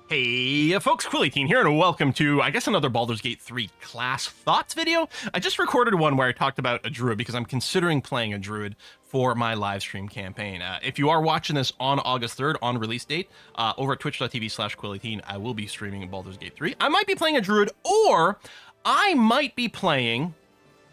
Hey folks, Quilly18 here, and welcome to, I guess, another Baldur's Gate 3 class thoughts video. I just recorded one where I talked about a druid because I'm considering playing a druid for my live stream campaign. If you are watching this on August 3rd, on release date, over at twitch.tv/Quilly18, I will be streaming Baldur's Gate 3. I might be playing a druid, or I might be playing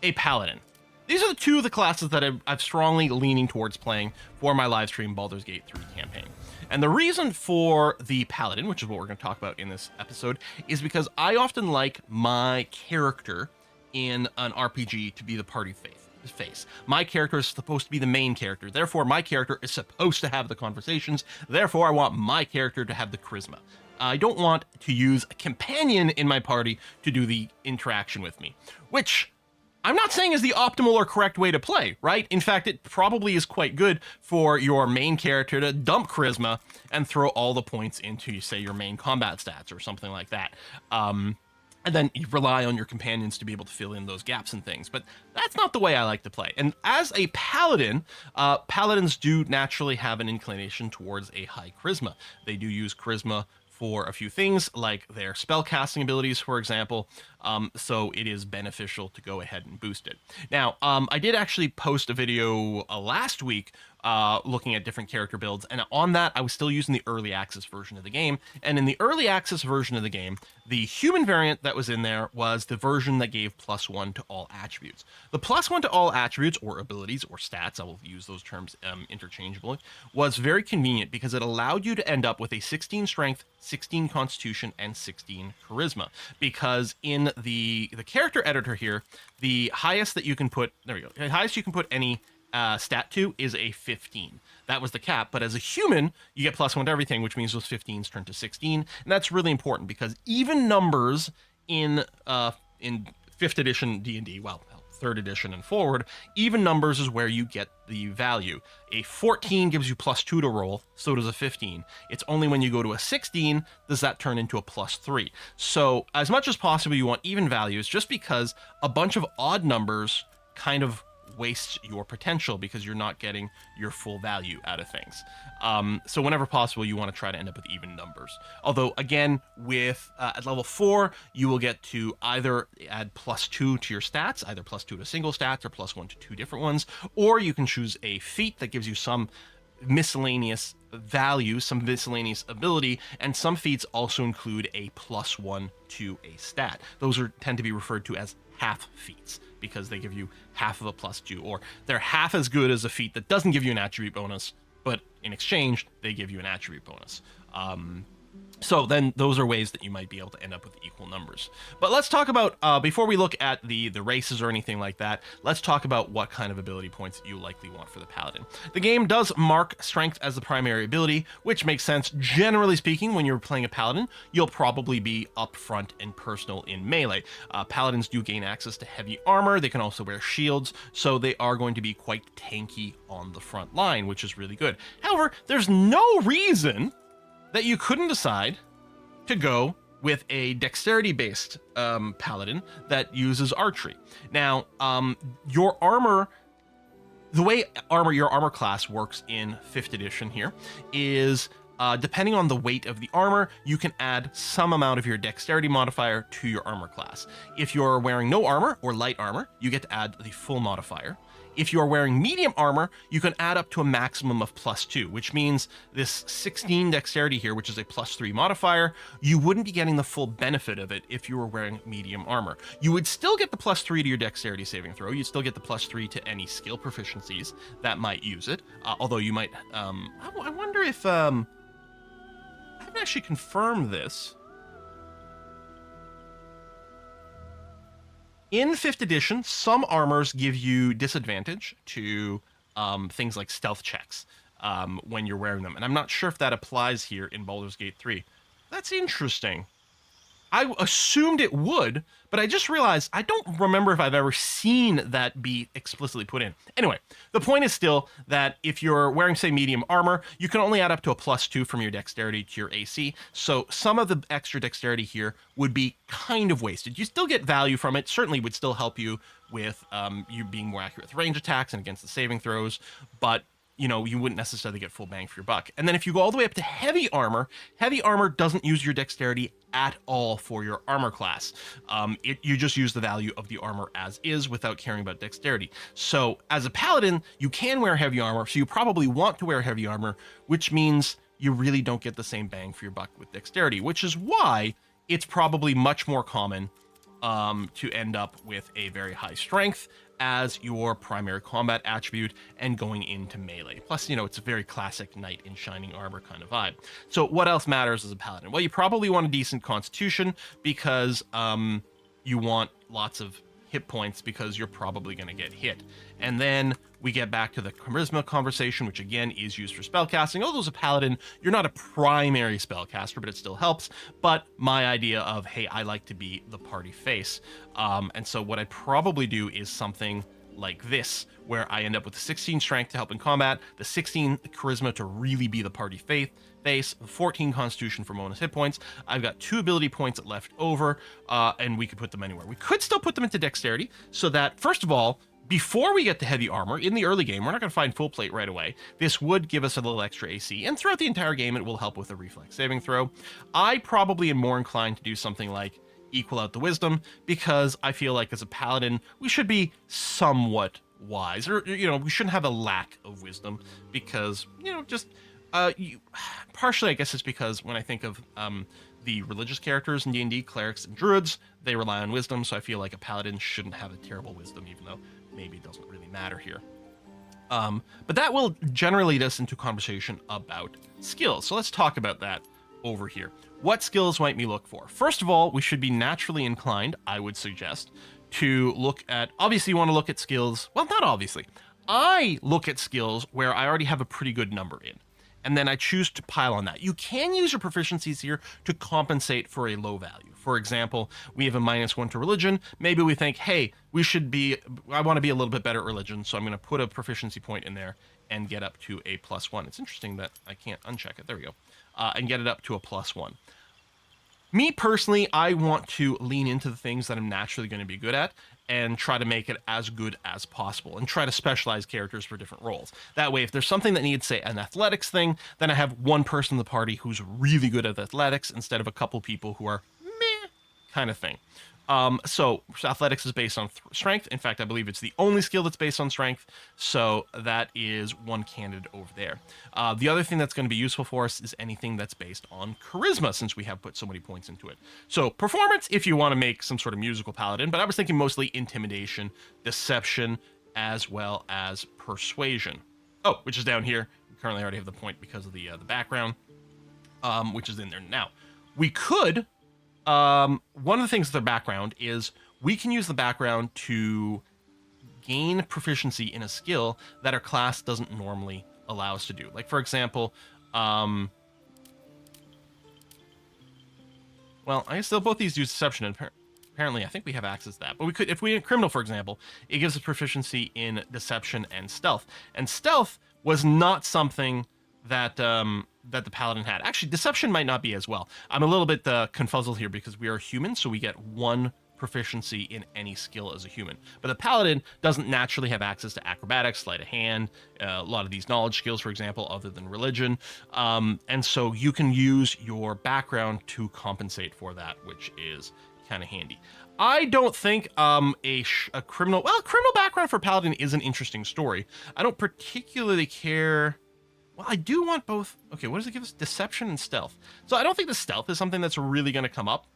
a paladin. These are the two of the classes that I'm strongly leaning towards playing for my live stream Baldur's Gate 3 campaign. And the reason for the Paladin, which is what we're going to talk about in this episode, is because I often like my character in an RPG to be the party face. My character is supposed to be the main character. Therefore, my character is supposed to have the conversations. Therefore, I want my character to have the charisma. I don't want to use a companion in my party to do the interaction with me, which I'm not saying is the optimal or correct way to play, right? In fact, it probably is quite good for your main character to dump charisma and throw all the points into, say, your main combat stats or something like that. And then you rely on your companions to be able to fill in those gaps and things. But that's not the way I like to play. And as a paladin, paladins do naturally have an inclination towards a high charisma. They do use charisma for a few things, like their spell casting abilities, for example, so it is beneficial to go ahead and boost it. Now, I did actually post a video last week looking at different character builds, and on that, I was still using the early access version of the game, and in the early access version of the game, the human variant that was in there was the version that gave +1 to all attributes. The +1 to all attributes, or abilities, or stats, I will use those terms interchangeably, was very convenient because it allowed you to end up with a 16 strength, 16 constitution, and 16 charisma. Because in the character editor here, the highest that you can put, there we go, the highest you can put any stat to is a 15. That was the cap, but as a human, you get +1 to everything, which means those 15s turn to 16, and that's really important because even numbers in 5th edition D&D, well, 3rd edition and forward, even numbers is where you get the value. A 14 gives you +2 to roll, so does a 15. It's only when you go to a 16 does that turn into a +3. So as much as possible, you want even values, just because a bunch of odd numbers kind of wastes your potential because you're not getting your full value out of things. So whenever possible, you want to try to end up with even numbers. Although, again, with at level 4, you will get to either add +2 to your stats, either +2 to single stats or +1 to 2 different ones, or you can choose a feat that gives you some miscellaneous value, some miscellaneous ability, and some feats also include a +1 to a stat. Those tend to be referred to as half feats because they give you half of a +2, or they're half as good as a feat that doesn't give you an attribute bonus, but in exchange, they give you an attribute bonus. So then those are ways that you might be able to end up with equal numbers. But let's talk about, before we look at the races or anything like that, let's talk about what kind of ability points you likely want for the Paladin. The game does mark strength as the primary ability, which makes sense. Generally speaking, when you're playing a Paladin, you'll probably be upfront and personal in melee. Paladins do gain access to heavy armor. They can also wear shields, so they are going to be quite tanky on the front line, which is really good. However, there's no reason that you couldn't decide to go with a dexterity-based paladin that uses archery. Now, your armor, the way your armor class works in 5th edition here is, depending on the weight of the armor, you can add some amount of your dexterity modifier to your armor class. If you're wearing no armor or light armor, you get to add the full modifier. If you're wearing medium armor, you can add up to a maximum of +2, which means this 16 dexterity here, which is a +3 modifier, you wouldn't be getting the full benefit of it if you were wearing medium armor. You would still get the +3 to your dexterity saving throw. You'd still get the +3 to any skill proficiencies that might use it. Although you might, I wonder if, I haven't actually confirmed this. In 5th edition, some armors give you disadvantage to things like stealth checks when you're wearing them. And I'm not sure if that applies here in Baldur's Gate 3. That's interesting. I assumed it would, but I just realized I don't remember if I've ever seen that be explicitly put in. Anyway, the point is still that if you're wearing, say, medium armor, you can only add up to a +2 from your dexterity to your AC, so some of the extra dexterity here would be kind of wasted. You still get value from it, certainly would still help you with you being more accurate with range attacks and against the saving throws, but you know, you wouldn't necessarily get full bang for your buck. And then if you go all the way up to heavy armor doesn't use your dexterity at all for your armor class. You just use the value of the armor as is without caring about dexterity. So as a paladin, you can wear heavy armor, so you probably want to wear heavy armor, which means you really don't get the same bang for your buck with dexterity, which is why it's probably much more common to end up with a very high strength as your primary combat attribute and going into melee. Plus, you know, it's a very classic knight in shining armor kind of vibe. So what else matters as a paladin? Well, you probably want a decent constitution because you want lots of hit points because you're probably going to get hit. And then we get back to the charisma conversation, which again is used for spellcasting. Although as a paladin, you're not a primary spellcaster, but it still helps. But my idea of, hey, I like to be the party face. And so what I'd probably do is something like this, where I end up with 16 strength to help in combat, the 16 charisma to really be the party face, 14 constitution for bonus hit points. I've got 2 ability points left over, and we could put them anywhere. We could still put them into dexterity, so that, first of all, before we get to heavy armor, in the early game, we're not going to find full plate right away. This would give us a little extra AC, and throughout the entire game, it will help with a reflex saving throw. I probably am more inclined to do something like equal out the wisdom, because I feel like as a paladin, we should be somewhat wise, or, you know, we shouldn't have a lack of wisdom, because, you know, just, partially, I guess it's because when I think of, the religious characters in D&D, clerics and druids, they rely on wisdom, so I feel like a paladin shouldn't have a terrible wisdom, even though maybe it doesn't really matter here. But that will generally lead us into conversation about skills. So let's talk about that over here. What skills might we look for? First of all, we should be naturally inclined, I would suggest, to look at, obviously you want to look at skills, well, not obviously. I look at skills where I already have a pretty good number in, and then I choose to pile on that. You can use your proficiencies here to compensate for a low value. For example, we have a -1 to religion. Maybe we think, hey, I want to be a little bit better at religion, so I'm going to put a proficiency point in there and get up to a +1. It's interesting that I can't uncheck it. There we go. And get it up to a +1. Me personally, I want to lean into the things that I'm naturally going to be good at and try to make it as good as possible and try to specialize characters for different roles. That way, if there's something that needs, say, an athletics thing, then I have one person in the party who's really good at athletics instead of a couple people who are meh kind of thing. So athletics is based on strength. In fact, I believe it's the only skill that's based on strength. So that is one candidate over there. The other thing that's going to be useful for us is anything that's based on charisma, since we have put so many points into it. So performance, if you want to make some sort of musical paladin, but I was thinking mostly intimidation, deception, as well as persuasion. Oh, which is down here. We currently already have the point because of the background, which is in there now. We could... one of the things with the background is we can use the background to gain proficiency in a skill that our class doesn't normally allow us to do. Like, for example, well, I guess both these use deception, and apparently I think we have access to that. But we could, if we had criminal, for example, it gives us proficiency in deception and stealth. And stealth was not something that that the paladin had. Actually, deception might not be as well. I'm a little bit confuzzled here because we are human, so we get 1 proficiency in any skill as a human. But the paladin doesn't naturally have access to acrobatics, sleight of hand, a lot of these knowledge skills, for example, other than religion. And so you can use your background to compensate for that, which is kind of handy. I don't think a criminal background for paladin is an interesting story. I don't particularly care. Well, I do want both. Okay, what does it give us? Deception and stealth. So I don't think the stealth is something that's really going to come up.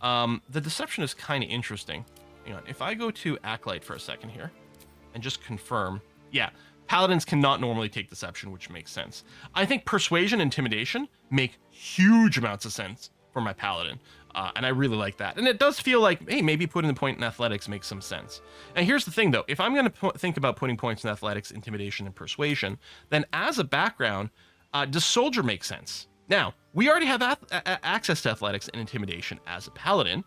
The deception is kind of interesting. Hang on. If I go to Acolyte for a second here and just confirm. Yeah, paladins cannot normally take deception, which makes sense. I think persuasion and intimidation make huge amounts of sense for my paladin. And I really like that. And it does feel like, hey, maybe putting the point in athletics makes some sense. And here's the thing, though. If I'm going to think about putting points in athletics, intimidation, and persuasion, then as a background, does soldier make sense? Now, we already have access to athletics and intimidation as a paladin.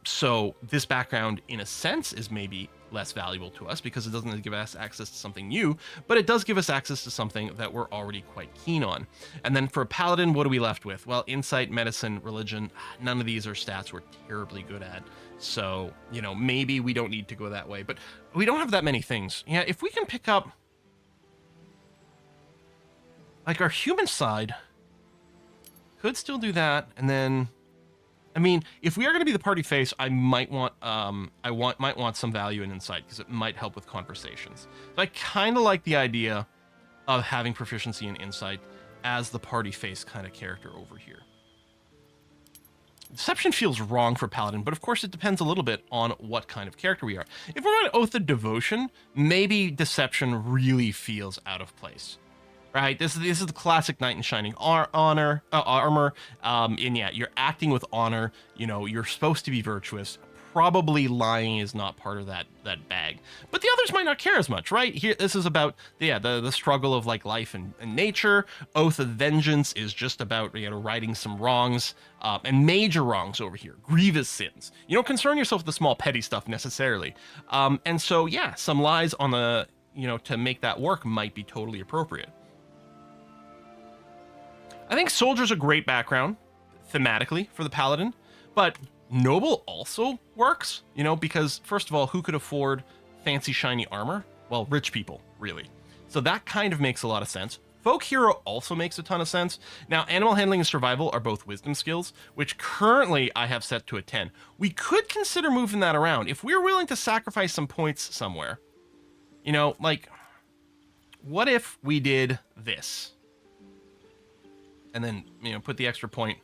So this background, in a sense, is maybe less valuable to us because it doesn't give us access to something new, but it does give us access to something that we're already quite keen on. And then for a paladin, what are we left with? Well, insight, medicine, religion, none of these are stats we're terribly good at. So, you know, maybe we don't need to go that way, but we don't have that many things. Yeah, if we can pick up... like our human side could still do that, and then, I mean, if we are going to be the party face, I might want might want some value in insight because it might help with conversations. So I kind of like the idea of having proficiency in insight as the party face kind of character over here. Deception feels wrong for Paladin, but of course it depends a little bit on what kind of character we are. If we're on Oath of Devotion, maybe Deception really feels out of place. Right, this is the classic knight in shining armor. And yeah, you're acting with honor. You know, you're supposed to be virtuous. Probably lying is not part of that bag. But the others might not care as much, right? Here, this is about the struggle of like life and nature. Oath of Vengeance is just about righting some wrongs and major wrongs over here, grievous sins. You don't concern yourself with the small petty stuff necessarily. And so yeah, some lies on the to make that work might be totally appropriate. I think Soldier's a great background, thematically, for the Paladin, but Noble also works, because, first of all, who could afford fancy, shiny armor? Well, rich people, really. So that kind of makes a lot of sense. Folk Hero also makes a ton of sense. Now, Animal Handling and Survival are both wisdom skills, which currently I have set to a 10. We could consider moving that around. If we're willing to sacrifice some points somewhere, like, what if we did this? And then, put the extra point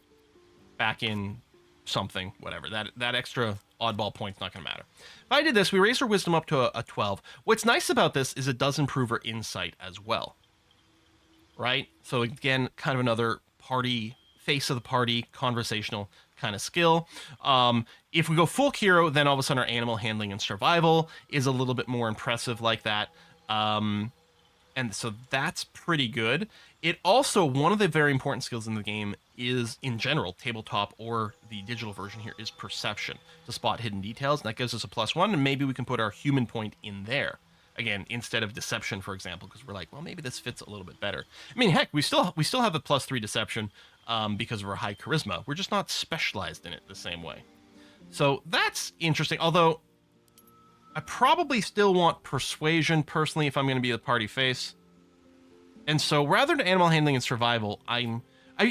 back in something, whatever. That extra oddball point's not going to matter. If I did this, we raised our wisdom up to a 12. What's nice about this is it does improve our insight as well. Right? So again, kind of another party, face of the party, conversational kind of skill. If we go full hero, then all of a sudden our animal handling and survival is a little bit more impressive like that. And so that's pretty good. It also, one of the very important skills in the game is, in general, tabletop or the digital version here, is perception to spot hidden details. And that gives us a +1, and maybe we can put our human point in there. Again, instead of deception, for example, because we're like, well, maybe this fits a little bit better. I mean, heck, we still have a +3 deception because of our high charisma. We're just not specialized in it the same way. So that's interesting. Although, I probably still want persuasion, personally, if I'm going to be the party face. And so rather than animal handling and survival, I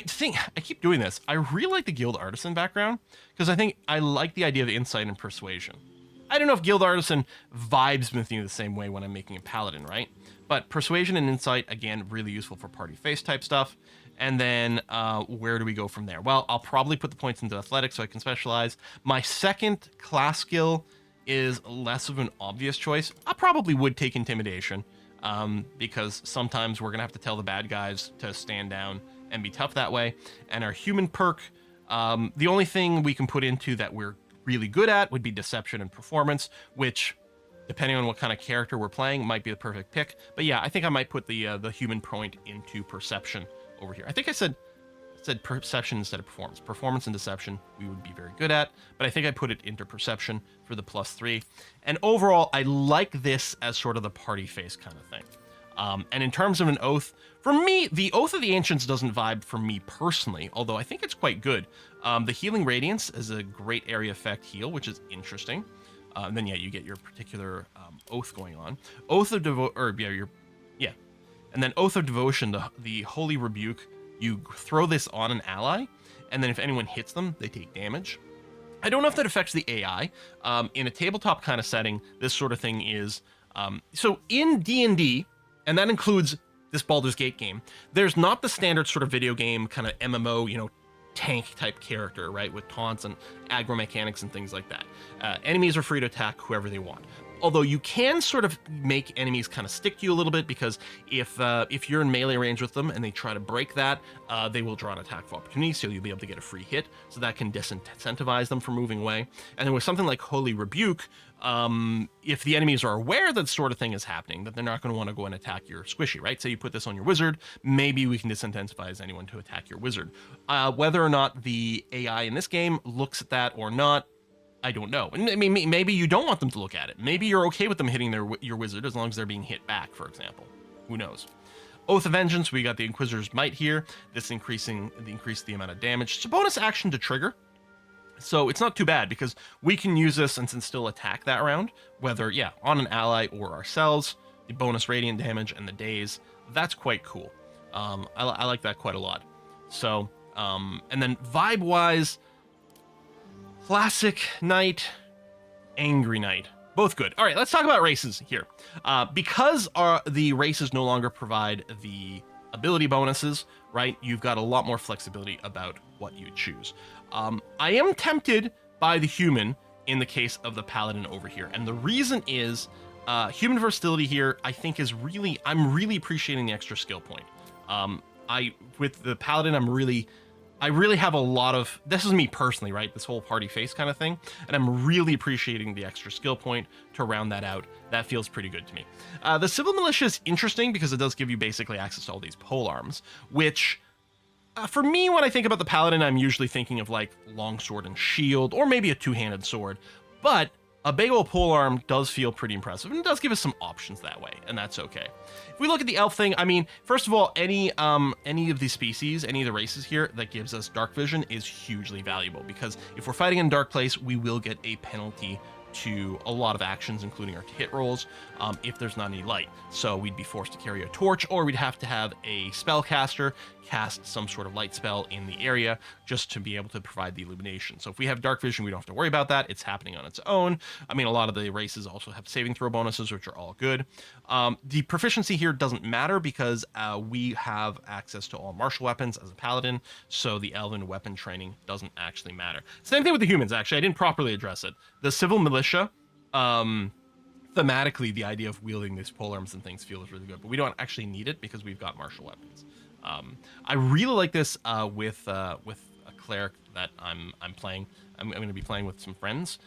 think I keep doing this. I really like the guild artisan background because I think I like the idea of insight and persuasion. I don't know if guild artisan vibes with me the same way when I'm making a paladin, right? But persuasion and insight, again, really useful for party face type stuff. And then where do we go from there? Well, I'll probably put the points into athletics so I can specialize. My second class skill is less of an obvious choice. I probably would take intimidation. Because sometimes we're going to have to tell the bad guys to stand down and be tough that way. And our human perk, the only thing we can put into that we're really good at would be deception and performance, which, depending on what kind of character we're playing, might be the perfect pick. But yeah, I think I might put the human point into perception over here. I think I said perception instead of performance. Performance and deception we would be very good at, but I think I put it into perception for the +3. And overall, I like this as sort of the party face kind of thing. And in terms of an oath, for me, the Oath of the Ancients doesn't vibe for me personally, although I think it's quite good. The Healing Radiance is a great area effect heal, which is interesting. And then, yeah, you get your particular oath going on. Oath of And then Oath of Devotion, the Holy Rebuke, you throw this on an ally, and then if anyone hits them, they take damage. I don't know if that affects the AI. In a tabletop kind of setting, this sort of thing is... so in D&D, and that includes this Baldur's Gate game, there's not the standard sort of video game kind of MMO, tank type character, right, with taunts and aggro mechanics and things like that. Enemies are free to attack whoever they want. Although you can sort of make enemies kind of stick to you a little bit, because if you're in melee range with them and they try to break that, they will draw an attack of opportunity, so you'll be able to get a free hit. So that can disincentivize them from moving away. And then with something like Holy Rebuke, if the enemies are aware that sort of thing is happening, that they're not going to want to go and attack your squishy, right? So you put this on your wizard, maybe we can disincentivize anyone to attack your wizard. Whether or not the AI in this game looks at that or not, I don't know. I mean, maybe you don't want them to look at it. Maybe you're okay with them hitting your wizard as long as they're being hit back, for example. Who knows? Oath of Vengeance, we got the Inquisitor's Might here. This increased the amount of damage. It's a bonus action to trigger. So it's not too bad, because we can use this and still attack that round, whether, on an ally or ourselves. The bonus radiant damage and the daze, that's quite cool. I like that quite a lot. So, and then vibe-wise, classic knight, angry knight. Both good. All right, let's talk about races here. Because the races no longer provide the ability bonuses, right? You've got a lot more flexibility about what you choose. I am tempted by the human in the case of the paladin over here, and the reason is human versatility here. I think I'm really appreciating the extra skill point. With the paladin, I really have a lot of, this is me personally, right? This whole party face kind of thing. And I'm really appreciating the extra skill point to round that out. That feels pretty good to me. The civil militia is interesting because it does give you basically access to all these pole arms, which for me, when I think about the paladin, I'm usually thinking of like longsword and shield, or maybe a two-handed sword. But a big old polearm does feel pretty impressive, and it does give us some options that way, and that's okay. If we look at the elf thing, I mean, first of all, any of the species, any of the races here that gives us dark vision is hugely valuable, because if we're fighting in a dark place, we will get a penalty to a lot of actions, including our hit rolls, if there's not any light. So we'd be forced to carry a torch, or we'd have to have a spellcaster cast some sort of light spell in the area just to be able to provide the illumination. So if we have dark vision, we don't have to worry about that. It's happening on its own. I mean, a lot of the races also have saving throw bonuses, which are all good. The proficiency here doesn't matter because we have access to all martial weapons as a paladin, so the elven weapon training doesn't actually matter. Same thing with the humans, actually. I didn't properly address it. The civil militia, thematically, the idea of wielding these polearms and things feels really good, but we don't actually need it because we've got martial weapons. I really like this with a cleric that I'm playing. I'm going to be playing with some friends.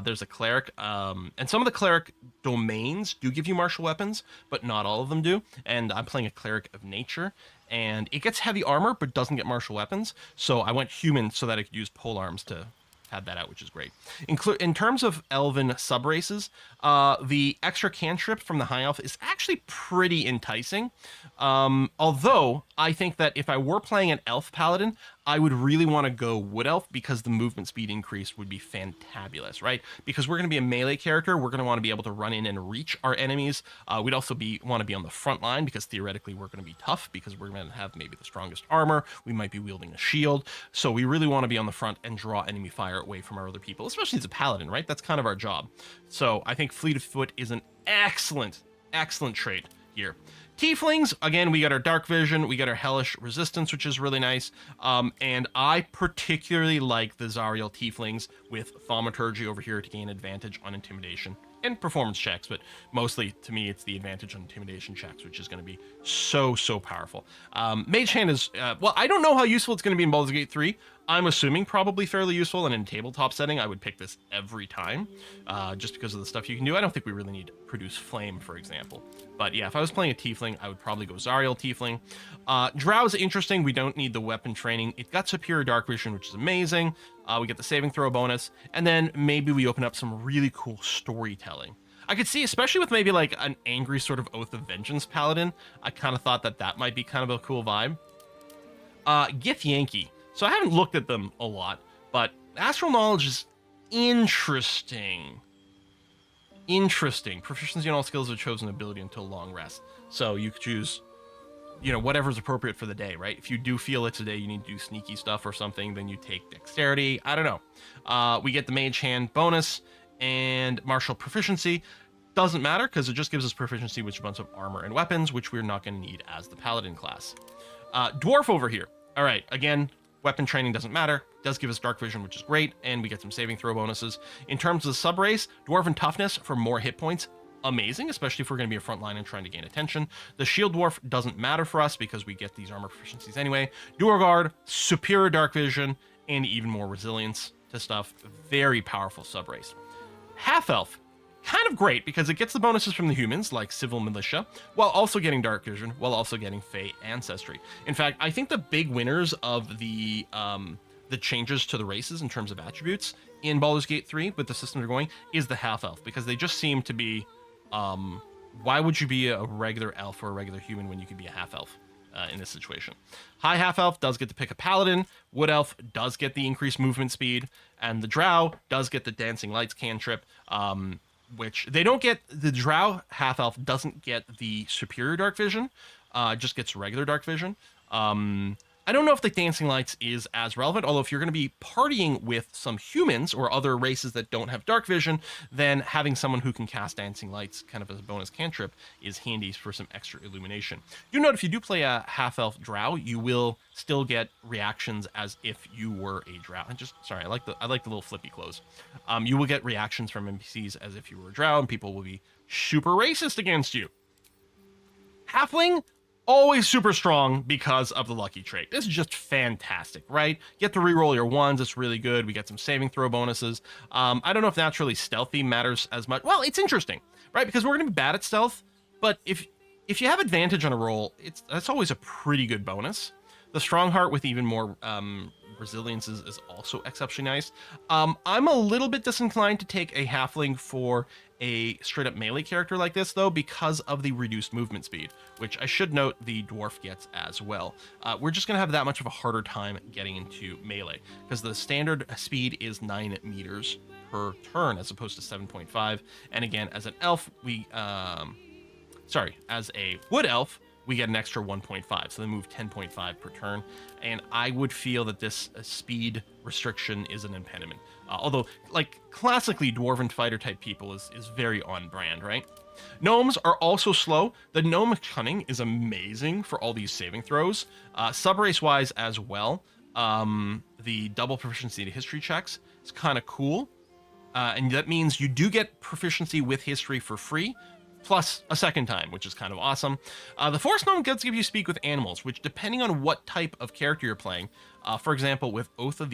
There's a cleric, and some of the cleric domains do give you martial weapons, but not all of them do. And I'm playing a cleric of nature, and it gets heavy armor, but doesn't get martial weapons. So I went human so that I could use polearms to had that out, which is great. In terms of elven subraces, the extra cantrip from the high elf is actually pretty enticing. Although I think that if I were playing an elf paladin, I would really want to go wood elf because the movement speed increase would be fantabulous, right? Because we're going to be a melee character, we're going to want to be able to run in and reach our enemies. We'd also want to be on the front line because theoretically we're going to be tough because we're going to have maybe the strongest armor. We might be wielding a shield. So we really want to be on the front and draw enemy fire away from our other people, especially as a paladin, right? That's kind of our job. So I think fleet of foot is an excellent trait here. Tieflings, again, we got our dark vision, we got our hellish resistance, which is really nice. And I particularly like the Zariel tieflings with thaumaturgy over here to gain advantage on intimidation and performance checks, but mostly to me it's the advantage on intimidation checks, which is going to be so powerful. Mage Hand is well, I don't know how useful it's going to be in Baldur's Gate 3. I'm assuming probably fairly useful, and in tabletop setting I would pick this every time, just because of the stuff you can do. I don't think we really need to produce flame, for example, but yeah, if I was playing a tiefling, I would probably go Zariel tiefling. Drow is interesting. We don't need the weapon training. It got superior dark vision, which is amazing. We get the saving throw bonus, and then maybe we open up some really cool storytelling. I could see, especially with maybe like an angry sort of Oath of Vengeance paladin, I kind of thought that might be kind of a cool vibe. Gith Yankee. So I haven't looked at them a lot, but Astral Knowledge is interesting. Proficiency in all skills of chosen ability until long rest. So you could choose, whatever's appropriate for the day, right? If you do feel it's a day you need to do sneaky stuff or something, then you take dexterity. I don't know. We get the Mage Hand bonus and martial proficiency. Doesn't matter because it just gives us proficiency with a bunch of armor and weapons, which we're not going to need as the Paladin class. Dwarf over here. All right, again, weapon training doesn't matter. It does give us dark vision, which is great, and we get some saving throw bonuses. In terms of the subrace, Dwarven toughness for more hit points, amazing, especially if we're going to be a front line and trying to gain attention. The shield dwarf doesn't matter for us because we get these armor proficiencies anyway. Duergard, superior dark vision, and even more resilience to stuff. Very powerful subrace. Half elf, kind of great because it gets the bonuses from the humans like civil militia, while also getting dark vision, while also getting Fey ancestry. In fact, I think the big winners of the changes to the races in terms of attributes in Baldur's Gate 3 with the system they're going is the half elf, because they just seem to be why would you be a regular elf or a regular human when you could be a half elf in this situation? High half elf does get to pick a paladin, wood elf does get the increased movement speed, and the drow does get the dancing lights cantrip, which they don't get. The drow half elf doesn't get the superior dark vision, just gets regular dark vision. I don't know if the dancing lights is as relevant, although if you're going to be partying with some humans or other races that don't have dark vision, then having someone who can cast dancing lights kind of as a bonus cantrip is handy for some extra illumination. Do note if you do play a half-elf drow, you will still get reactions as if you were a drow. And just sorry, I like the little flippy clothes. You will get reactions from NPCs as if you were a drow, and people will be super racist against you. Halfling, always super strong because of the lucky trait. This is just fantastic, right? You get to reroll your ones. It's really good. We get some saving throw bonuses. I don't know if naturally stealthy matters as much. Well, it's interesting, right? Because we're going to be bad at stealth, but if you have advantage on a roll, that's always a pretty good bonus. The strong heart with even more resilience is also exceptionally nice. I'm a little bit disinclined to take a halfling for a straight up melee character like this, though, because of the reduced movement speed, which I should note the dwarf gets as well. We're just going to have that much of a harder time getting into melee because the standard speed is 9 meters per turn as opposed to 7.5. And again, as an elf, as a wood elf, we get an extra 1.5, so they move 10.5 per turn, and I would feel that this speed restriction is an impediment. Although, like, classically dwarven fighter type people is very on brand, right? Gnomes are also slow. The gnome cunning is amazing for all these saving throws. Subrace wise as well, the double proficiency to history checks is kind of cool, and that means you do get proficiency with history for free, plus a second time, which is kind of awesome. The Forest Gnome does give you speak with animals, which depending on what type of character you're playing, for example, with Oath of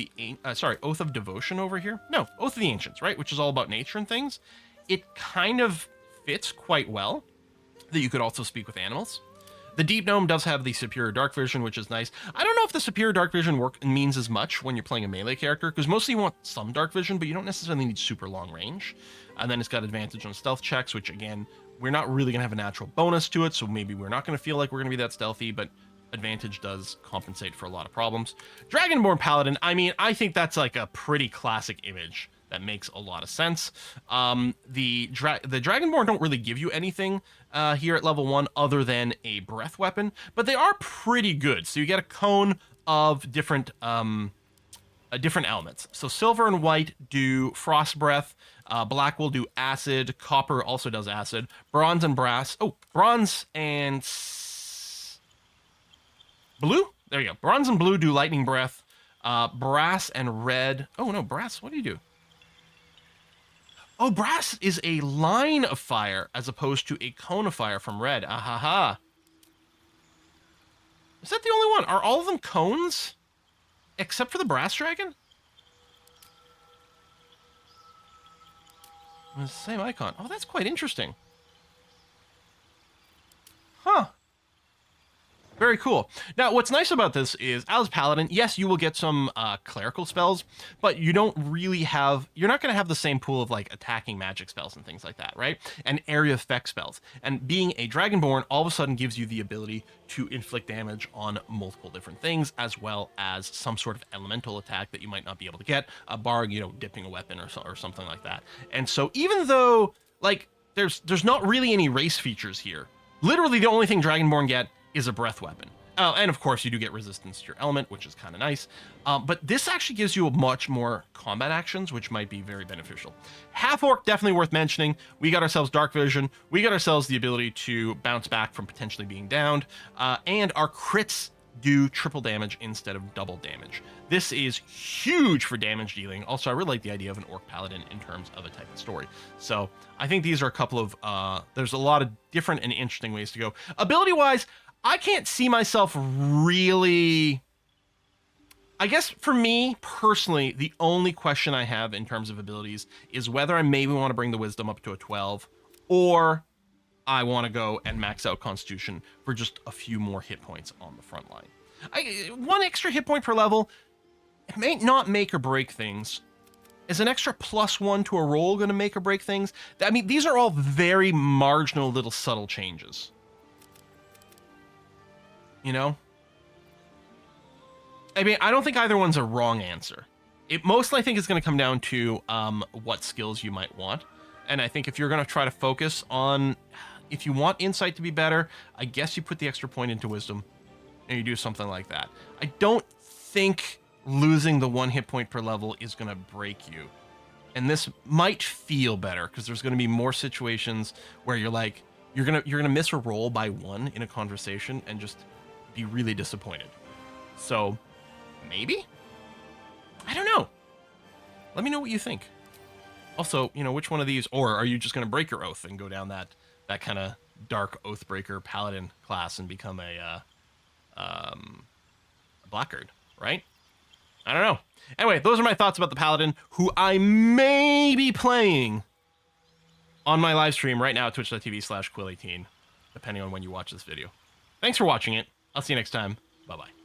Devotion over here. No, Oath of the Ancients, right? Which is all about nature and things. It kind of fits quite well that you could also speak with animals. The Deep Gnome does have the Superior Dark Vision, which is nice. I don't know if the Superior Dark Vision means as much when you're playing a melee character, because mostly you want some Dark Vision, but you don't necessarily need super long range. And then it's got advantage on stealth checks, which again, we're not really going to have a natural bonus to it, so maybe we're not going to feel like we're going to be that stealthy, but advantage does compensate for a lot of problems. Dragonborn Paladin, I mean, I think that's like a pretty classic image that makes a lot of sense. The Dragonborn don't really give you anything here at level 1 other than a breath weapon, but they are pretty good. So you get a cone of different elements. So silver and white do frost breath. Black will do acid. Copper also does acid. Bronze and brass. Oh, bronze and blue? There you go. Bronze and blue do lightning breath. Brass and red. Oh, no, brass. What do you do? Oh, brass is a line of fire as opposed to a cone of fire from red. Ahaha. Is that the only one? Are all of them cones? Except for the brass dragon? The same icon. Oh, that's quite interesting. Huh. Very cool. Now, what's nice about this is, as Paladin, yes, you will get some clerical spells, but you don't really have, you're not going to have the same pool of like attacking magic spells and things like that, right? And area effect spells. And being a Dragonborn all of a sudden gives you the ability to inflict damage on multiple different things, as well as some sort of elemental attack that you might not be able to get, barring, dipping a weapon or something like that. And so even though, like, there's not really any race features here, literally the only thing Dragonborn get is a breath weapon. And of course, you do get resistance to your element, which is kind of nice. But this actually gives you much more combat actions, which might be very beneficial. Half-Orc, definitely worth mentioning. We got ourselves Dark Vision. We got ourselves the ability to bounce back from potentially being downed. And our crits do triple damage instead of double damage. This is huge for damage dealing. Also, I really like the idea of an Orc Paladin in terms of a type of story. So I think these are a couple of, there's a lot of different and interesting ways to go. Ability-wise, I can't see myself really... I guess for me, personally, the only question I have in terms of abilities is whether I maybe want to bring the Wisdom up to a 12, or I want to go and max out Constitution for just a few more hit points on the front line. One extra hit point per level, it may not make or break things. Is an extra +1 to a roll going to make or break things? I mean, these are all very marginal little subtle changes. You know? I mean, I don't think either one's a wrong answer. It mostly, I think, is going to come down to what skills you might want. And I think if you're going to try to focus on, If you want insight to be better, I guess you put the extra point into wisdom and you do something like that. I don't think losing the 1 hit point per level is going to break you. And this might feel better because there's going to be more situations where you're like, you're gonna miss a roll by 1 in a conversation and just be really disappointed. So maybe? I don't know. Let me know what you think. Also, you know, which one of these, or are you just going to break your oath and go down that kind of dark Oathbreaker Paladin class and become a Blackguard, right? I don't know. Anyway, those are my thoughts about the Paladin, who I may be playing on my live stream right now at twitch.tv/Quill18, depending on when you watch this video. Thanks for watching it. I'll see you next time. Bye-bye.